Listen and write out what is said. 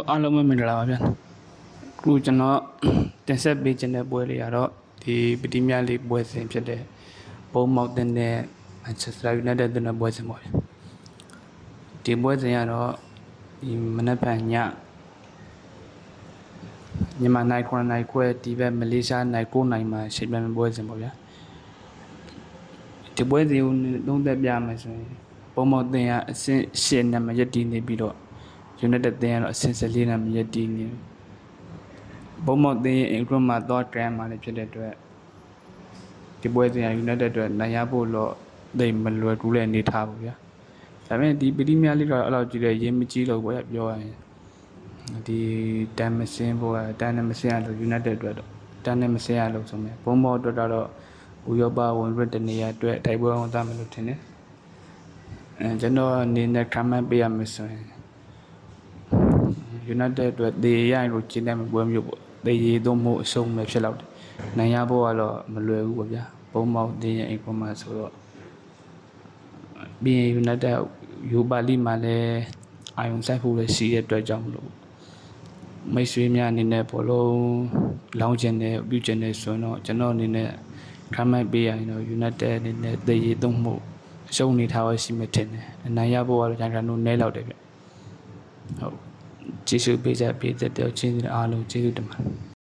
အားလုံးပဲမင်္ဂလာပါဗျာခုကျွန်တော်တင်ဆက်ပေးခြင်းတဲ့ပွဲလေးကတော့ဒီပတိမြလေးပွဲစဉ်ဖြစ်တဲ့ဘုံမောက်တဲ့နဲ့ Manchester United တဲ့ပွဲစဉ်ပေါ့ဗျာဒီပွဲစဉ်ကတော့ဒီမနက်ဖြန်ညမြန်မာနိုင်9နိုင်ခွဲဒီဘက်မလေးရှားနိုင်9နိုင်မှာရှေ့ပြန်ပွဲစဉ်ပေါ့ဗျာဒီပွဲစဉ်ကိုသုံးသက်ပြမယ်ဆိုရင်ဘုံမောက်တဲ့ကအဆင့်10နဲ့မရက်တည်နေပြီးတော့ United တဲ့ကတော့အဆင့်14နဲ့မရက်တည်နေဘုံမောက်တဲ့အိမ်ကရမှာတော့ grand မှာလည်းဖြစ်တဲ့အတွက်ဒီပွဲစဉ်က United အတွက်နိုင်ရဖို့တော့တိတ်မလွယ်ကူတဲ့အနေထားပေါ့ဗျာဒါပေမဲ့ဒီပရီးမီးယားလိကတော့အဲ့လိုကြည့်တဲ့ရေးမကြီးလို့ပေါ့ပြောရရင်ဒီတန်မစင်းဘောတန်နဲ့မစင်းရလို့ United အတွက်တော့တန်နဲ့မစင်းရလို့ဆိုမယ်ဘုံမောက်အတွက်တော့ဥရောပဝင်ရတဲ့နေရာအတွက်တိုက်ပွဲဝင်သားမယ်လို့ထင်တယ်ကျွန်တော်အနေနဲ့ comment ပေးရမယ်ဆိုရင်United အတွက်တေးရိုင်းလို့ကျင်းတဲ့ပွဲမျိုးပေါ့တေးရည်သုံးမှုအဆုံးပဲဖြစ်တော့တယ်နိုင်ရဖို့ကတော့မလွယ်ဘူးပေါ့ဗျာဘုံမောက်တေးရဲ့အိမ်ပေါ်မှာဆိုတော့ပြီးရင် United ယူပါလိမှာလည်းအာယုံဆိုင်ဖို့လည်းရှိတဲ့အတွက်ကြောင့်မလို့မိတ်ဆွေများအနေနဲ့ဘောလုံးလောင်းကျင်တယ်ပြုကျင်တယ်ဆိုရင်တော့ကျွန်တော်အနေနဲ့ခံမိုက်ပေးရရင်တော့ United အနေနဲ့တေးရည်သုံးမှုအရှုံးနေထားရရှိမှထင်တယ်နိုင်ရဖို့ကတော့ကျွန်တော်တို့နဲလောက်တယ်ဗျဟုတ်ကျေးဇူးပေးတဲ့ချင်းအားလုံးကျေးဇူးတင်ပါတယ်